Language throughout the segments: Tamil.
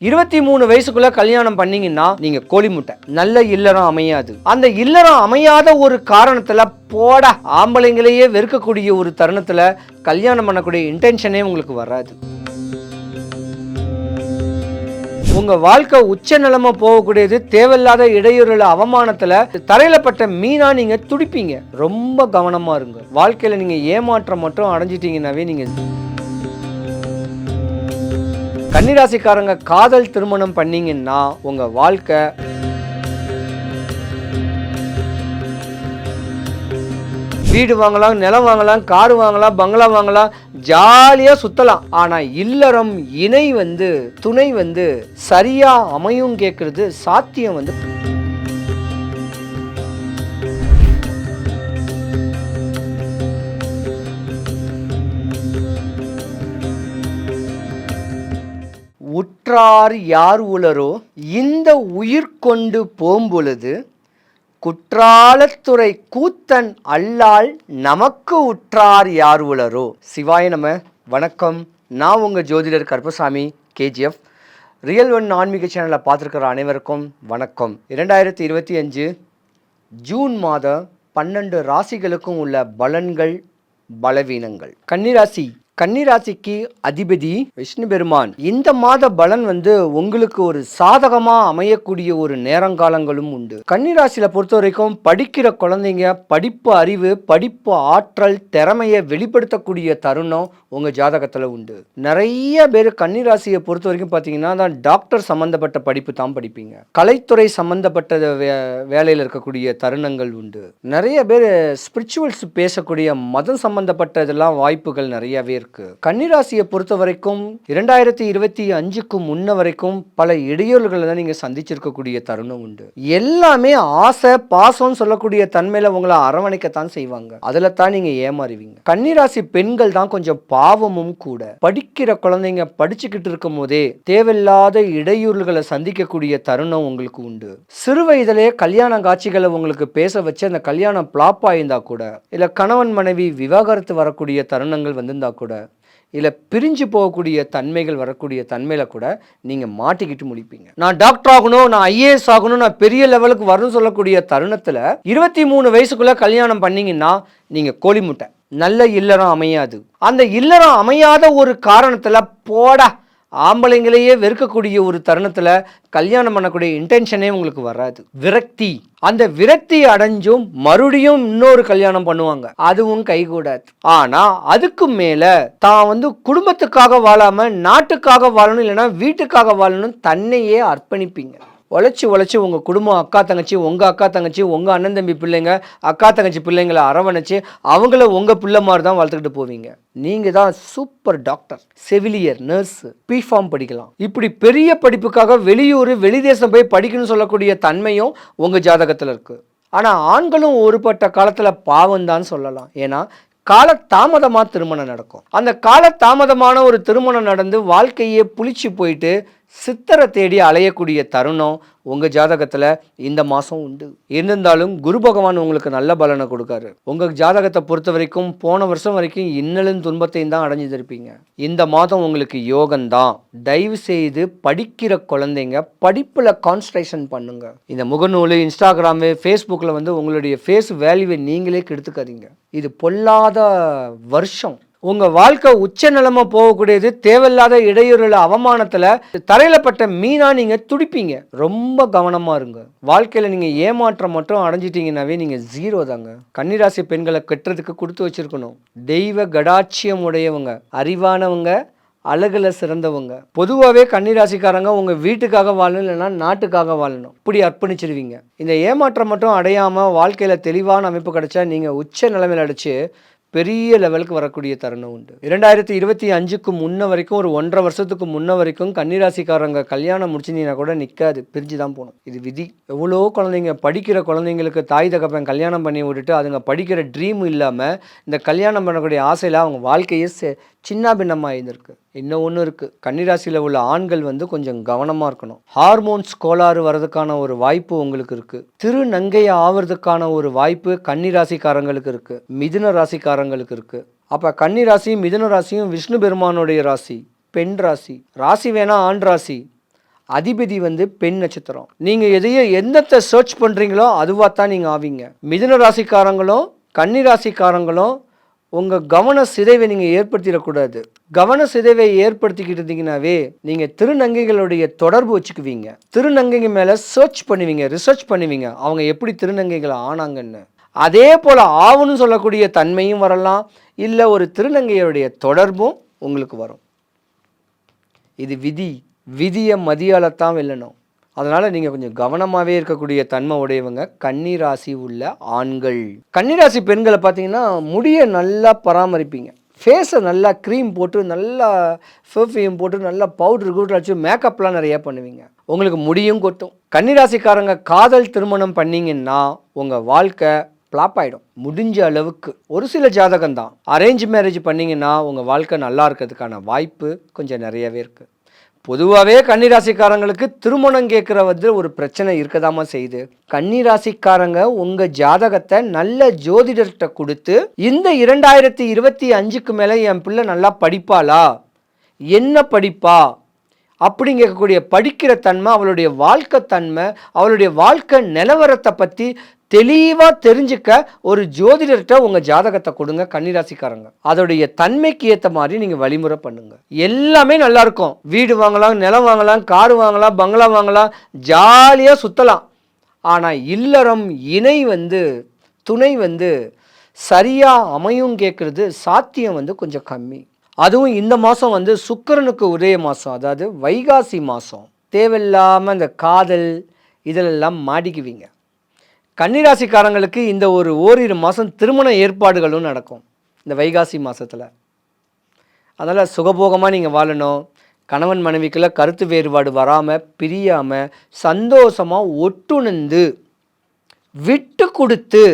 23 வயசுக்குள்ள கல்யாணம் பண்ணீங்கன்னா நீங்க கோழி முட்டை. நல்ல இல்லறம் அமையாது. அந்த இல்லறம் அமையாத ஒரு காரணத்துல போட ஆம்பளைங்களையே வெறுக்கக்கூடிய ஒரு தருணத்துல கல்யாணம் பண்ணக்கூடிய இன்டென்ஷனே உங்களுக்கு வராது. உங்க வாழ்க்கை உச்ச நிலைமை போகக்கூடியது தேவையில்லாத இடையூறுல அவமானத்துல தரையில பட்ட மீனா நீங்க துடிப்பீங்க. ரொம்ப கவனமா இருங்க. வாழ்க்கையில நீங்க ஏமாற்றம் மட்டும் அடைஞ்சிட்டீங்கன்னாவே நீங்க கன்னிராசிக்காரங்க காதல் திருமணம் பண்ணீங்கன்னா உங்க வாழ்க்கை வீடு வாங்கலாம், நிலம் வாங்கலாம், கார் வாங்கலாம், பங்களா வாங்கலாம், ஜாலியா சுத்தலாம். ஆனா இல்லறம் இணை துணை சரியா அமையும் கேட்கறது சாத்தியம் உற்றார் யார் உளரோ இந்த உயிர் கொண்டு போம்பொழுது குற்றாலத்துறை கூத்தன் அல்லால் நமக்கு உற்றார் யார் உளரோ. சிவாய நம. வணக்கம். நான் உங்கள் ஜோதிடர் கருப்பசாமி கேஜிஎஃப். ரியல் ஒன் ஆன்மீக சேனலை பார்த்துருக்கிற அனைவருக்கும் வணக்கம். 2025 ஜூன் மாதம் 12 ராசிகளுக்கும் உள்ள பலன்கள் பலவீனங்கள். கன்னிராசிக்கு அதிபதி விஷ்ணு பெருமான். இந்த மாத பலன் உங்களுக்கு ஒரு சாதகமா அமையக்கூடிய ஒரு நேரங்காலங்களும் உண்டு. கன்னிராசியில பொறுத்த வரைக்கும் படிக்கிற குழந்தைங்க படிப்பு அறிவு, படிப்பு ஆற்றல், திறமையை வெளிப்படுத்தக்கூடிய தருணம் உங்க ஜாதகத்துல உண்டு. நிறைய பேர் கன்னிராசியை பொறுத்த வரைக்கும் பாத்தீங்கன்னா தான் டாக்டர் சம்பந்தப்பட்ட படிப்பு தான் படிப்பீங்க. கலைத்துறை சம்பந்தப்பட்ட வேலையில் இருக்கக்கூடிய தருணங்கள் உண்டு. நிறைய பேர் ஸ்பிரிச்சுவல்ஸ் பேசக்கூடிய மதம் சம்பந்தப்பட்டதெல்லாம் வாய்ப்புகள் நிறையவே. கன்னிராசியை பொறுத்த வரைக்கும் 2025க்கு முன்ன வரைக்கும் பல இடையூறுகளை தான் நீங்க சந்திச்சிருக்கக்கூடிய தருணம் உண்டு. எல்லாமே ஆசை பாசம் சொல்லக்கூடிய தன்மையில உங்களை அரவணைக்கத்தான் செய்வாங்க. அதுல தான் நீங்க ஏமாறுவீங்க. கன்னிராசி பெண்கள் தான் கொஞ்சம் பாவமும் கூட. படிக்கிற குழந்தைங்க படிச்சுக்கிட்டு இருக்கும் போதே தேவையில்லாத இடையூறுகளை சந்திக்கக்கூடிய தருணம் உங்களுக்கு உண்டு. சிறு வயதிலே கல்யாண காட்சிகளை உங்களுக்கு பேச வச்சு அந்த கல்யாணம் பிளாப் ஆயிருந்தா கூட, இல்ல கணவன் மனைவி விவாகரத்து வரக்கூடிய தருணங்கள் வந்திருந்தா கூட, இல்ல பிரிஞ்சு போகக்கூடிய தன்மைகள் வரக்கூடிய தன்மையில கூட நீங்க மாட்டிக்கிட்டு முடிப்பீங்க. நான் டாக்டர் ஆகணும், நான் ஐஏஎஸ் ஆகணும், நான் பெரிய லெவலுக்கு வரணும் சொல்லக்கூடிய தருணத்துல 23 வயசுக்குள்ள கல்யாணம் பண்ணீங்கன்னா நீங்க கோழி முட்டை. நல்ல இல்லறம் அமையாது. அந்த இல்லறம் அமையாத ஒரு காரணத்துல போட ஆம்பளைங்களையே வெறுக்கக்கூடிய ஒரு தருணத்துல கல்யாணம் பண்ணக்கூடிய இன்டென்ஷனே உங்களுக்கு வராது. விரக்தி. அந்த விரக்தி அடைஞ்சும் மறுபடியும் இன்னொரு கல்யாணம் பண்ணுவாங்க. அதுவும் கைகூடாது. ஆனா அதுக்கு மேல தான் குடும்பத்துக்காக வாழாம நாட்டுக்காக வாழணும், இல்லைன்னா வீட்டுக்காக வாழணும், தன்னையே அர்ப்பணிப்பீங்க. உழைச்சி உங்க குடும்பம், அக்கா தங்கச்சி, உங்க அண்ணன் தம்பி பிள்ளைங்க, அக்கா தங்கச்சி பிள்ளைங்களை அரவணைச்சு அவங்கள உங்க பிள்ளை மாதிரி தான் வளர்த்துக்கிட்டு போவீங்க. நீங்க தான் சூப்பர் டாக்டர், செவிலியர், நர்ஸ், பிஃபார்ம் படிக்கலாம். இப்படி பெரிய படிப்புக்காக வெளியூர் வெளிதேசம் போய் படிக்கணும்னு சொல்லக்கூடிய தன்மையும் உங்க ஜாதகத்துல இருக்கு. ஆனா ஆண்களும் ஒருபட்ட காலத்துல பாவம் தான் சொல்லலாம். ஏன்னா கால தாமதமா திருமணம் நடக்கும். அந்த கால தாமதமான ஒரு திருமணம் நடந்து வாழ்க்கையே புளிச்சு போயிட்டு சித்தரை தேடி அலையக்கூடிய தருணம் உங்க ஜாதகத்துல இந்த மாசம் உண்டு. இருந்தாலும் குரு பகவான் உங்களுக்கு நல்ல பலனை கொடுக்காரு. உங்க ஜாதகத்தை பொறுத்த வரைக்கும் போன வருஷம் வரைக்கும் இன்னலும் துன்பத்தையும் தான் அடைஞ்சிருப்பீங்க. இந்த மாதம் உங்களுக்கு யோகம்தான். தயவு செய்து படிக்கிற குழந்தைங்க படிப்புல கான்சன்ட்ரேஷன் பண்ணுங்க. இந்த முகநூல், இன்ஸ்டாகிராமு, ஃபேஸ்புக்ல உங்களுடைய ஃபேஸ் வேல்யூவை நீங்களே கெடுத்துக்காதீங்க. இது பொல்லாத வருஷம். உங்க வாழ்க்கை உச்ச நிலைமை போகக்கூடியது தேவையில்லாத இடையூறுல அவமானத்துல தரையில பட்ட மீனா நீங்க துடிப்பீங்க. ரொம்ப கவனமா இருங்க. வாழ்க்கையில நீங்க ஏமாற்றம் மட்டும் அடைஞ்சிட்டீங்கன்னாவே நீங்க ஜீரோ தாங்க. கன்னிராசி பெண்களை கெட்டுறதுக்கு கொடுத்து வச்சிருக்கணும். தெய்வ கடாட்சியம் உடையவங்க, அறிவானவங்க, அழகுல சிறந்தவங்க. பொதுவாகவே கன்னிராசிக்காரங்க உங்க வீட்டுக்காக வாழணும், இல்லைன்னா நாட்டுக்காக வாழணும். இப்படி அர்ப்பணிச்சிருவீங்க. இந்த ஏமாற்றம் மட்டும் அடையாம வாழ்க்கையில தெளிவான அமைப்பு கிடைச்சா நீங்க உச்ச நிலைமையில அடிச்சு பெரிய லெவலுக்கு வரக்கூடிய தருணம் உண்டு. 2025க்கு முன்ன வரைக்கும் ஒரு 1.5 வருஷத்துக்கு முன்ன வரைக்கும் கன்னிராசிக்காரங்க கல்யாணம் முடிச்சிருந்தீங்கன்னா கூட நிற்காது, பிரிஞ்சு தான் போகணும். இது விதி. எவ்வளோ குழந்தைங்க படிக்கிற குழந்தைங்களுக்கு தாய் தகப்பன் கல்யாணம் பண்ணி விட்டுட்டு அதுங்க படிக்கிற ட்ரீம் இல்லாமல் இந்த கல்யாணம் பண்ணக்கூடிய ஆசையில் அவங்க வாழ்க்கையே சின்ன பின்னமாக இருந்திருக்கு. இன்னும் ஒன்று இருக்குது. கன்னிராசியில் உள்ள ஆண்கள் கொஞ்சம் கவனமாக இருக்கணும். ஹார்மோன்ஸ் கோளாறு வர்றதுக்கான ஒரு வாய்ப்பு உங்களுக்கு இருக்குது. திருநங்கை ஆவறதுக்கான ஒரு வாய்ப்பு கன்னிராசிக்காரங்களுக்கு இருக்குது, மிதுன ராசிக்காரங்களுக்கு இருக்குது. அப்போ கன்னிராசியும் மிதுன ராசியும் விஷ்ணு பெருமானுடைய ராசி, பெண் ராசி. ராசி வேணா ஆண் ராசி, அதிபதி வந்து பெண் நட்சத்திரம். நீங்கள் எந்தத்தை சர்ச் பண்ணுறீங்களோ அதுவாக தான் நீங்கள் ஆவீங்க. மிதுன ராசிக்காரங்களும் கன்னி ராசிக்காரங்களும் உங்கள் கவன சிதைவை நீங்கள் ஏற்படுத்திடக்கூடாது. கவன சிதைவை ஏற்படுத்திக்கிட்டு இருந்தீங்கன்னாவே நீங்கள் திருநங்கைகளுடைய தொடர்பு வச்சுக்குவீங்க. திருநங்கைங்க மேலே சர்ச் பண்ணுவீங்க, ரிசர்ச் பண்ணுவீங்க, அவங்க எப்படி திருநங்கைகளை ஆனாங்கன்னு. அதே போல் ஆவணும்னு சொல்லக்கூடிய தன்மையும் வரலாம், இல்லை ஒரு திருநங்கையுடைய தொடர்பும் உங்களுக்கு வரும். இது விதியை மதியால்தான் வெல்லணும். அதனால் நீங்கள் கொஞ்சம் கவனமாகவே இருக்கக்கூடிய தன்மை உடையவங்க கன்னிராசி உள்ள ஆண்கள். கன்னிராசி பெண்களை பார்த்தீங்கன்னா முடியை நல்லா பராமரிப்பீங்க. ஃபேஸை நல்லா க்ரீம் போட்டு நல்லா பெர்ஃப்யூம் போட்டு நல்லா பவுட்ரு வச்சு மேக்கப்லாம் நிறையா பண்ணுவீங்க. உங்களுக்கு முடியும் கொட்டும். கன்னிராசிக்காரங்க காதல் திருமணம் பண்ணிங்கன்னா உங்கள் வாழ்க்கை ஃப்ளாப் ஆகிடும். முடிஞ்ச அளவுக்கு ஒரு சில ஜாதகம் தான். அரேஞ்ச் மேரேஜ் பண்ணிங்கன்னா உங்கள் வாழ்க்கை நல்லா இருக்கிறதுக்கான வாய்ப்பு கொஞ்சம் நிறையவே இருக்குது. பொதுவாகவே கன்னிராசிக்காரங்களுக்கு திருமணம் கேட்குற ஒரு பிரச்சனை இருக்கதாமா செய்யுது. கன்னிராசிக்காரங்க உங்கள் ஜாதகத்தை நல்ல ஜோதிடர்கிட்ட கொடுத்து இந்த 2025க்கு மேலே என் பிள்ளை நல்லா படிப்பாளா, என்ன படிப்பா அப்படின்னு கேட்கக்கூடிய படிக்கிற தன்மை, அவளுடைய வாழ்க்கை தன்மை, அவளுடைய வாழ்க்கை நிலவரத்தை பற்றி தெளிவாக தெரிஞ்சுக்க ஒரு ஜோதிடர்கிட்ட உங்கள் ஜாதகத்தை கொடுங்க கன்னிராசிக்காரங்க. அதோடைய தன்மைக்கு ஏற்ற மாதிரி நீங்கள் வழிமுறை பண்ணுங்க. எல்லாமே நல்லா இருக்கும். வீடு வாங்கலாம், நிலம் வாங்கலாம், கார் வாங்கலாம், பங்களா வாங்கலாம், ஜாலியாக சுற்றலாம். ஆனால் இல்லறம் இணை துணை சரியாக அமையும் கேட்குறது சாத்தியம் கொஞ்சம் கம்மி. அதுவும் இந்த மாதம் சுக்கிரனுக்கு ஒரே மாதம், அதாவது வைகாசி மாதம். தேவையில்லாமல் இந்த காதல் இதிலெல்லாம் மாட்டிக்குவீங்க. கன்னிராசிக்காரங்களுக்கு இந்த ஓரிரு மாதம் திருமண ஏற்பாடுகளும் நடக்கும் இந்த வைகாசி மாதத்தில். அதனால் சுகபோகமாக நீங்கள் வாழணும். கணவன் மனைவிக்குள்ள கருத்து வேறுபாடு வராமல், பிரியாமல், சந்தோஷமாக ஒட்டுணர்ந்து விட்டு கொடுத்து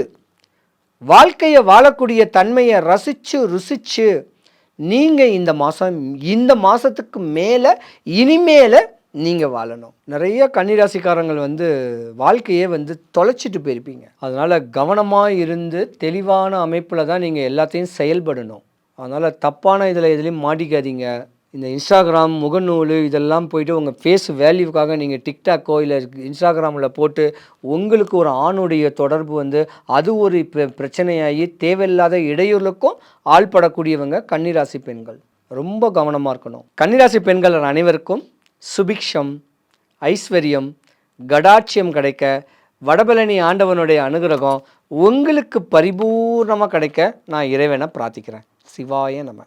வாழ்க்கையை வாழக்கூடிய தன்மையை ரசித்து ருசித்து நீங்கள் இந்த மாதத்துக்கு மேலே இனிமேல் நீங்கள் வாழணும். நிறைய கன்னிராசிக்காரங்கள் வாழ்க்கையே தொலைச்சிட்டு போயிருப்பீங்க. அதனால் கவனமாக இருந்து தெளிவான அமைப்பில் தான் நீங்கள் எல்லாத்தையும் செயல்படணும். அதனால் தப்பான எதுலேயும் மாட்டிக்காதீங்க. இந்த இன்ஸ்டாகிராம், முகநூல் இதெல்லாம் போய்ட்டு உங்கள் ஃபேஸ் வேல்யூக்காக நீங்கள் டிக்டாக்கோ இல்லை இன்ஸ்டாகிராமில் போட்டு உங்களுக்கு ஒரு ஆணுடைய தொடர்பு அது ஒரு பிரச்சனையாகி தேவையில்லாத இடையூறுக்கும் ஆள்படக்கூடியவங்க கன்னிராசி பெண்கள். ரொம்ப கவனமாக இருக்கணும். கன்னிராசி பெண்கள் அனைவருக்கும் சுபிக்ஷம், ஐஸ்வர்யம், கடாட்சியம் கிடைக்க, வடபழனி ஆண்டவனுடைய அனுகிரகம் உங்களுக்கு பரிபூர்ணமாக கிடைக்க நான் இறைவனை பிரார்த்திக்கிறேன். சிவாய நம.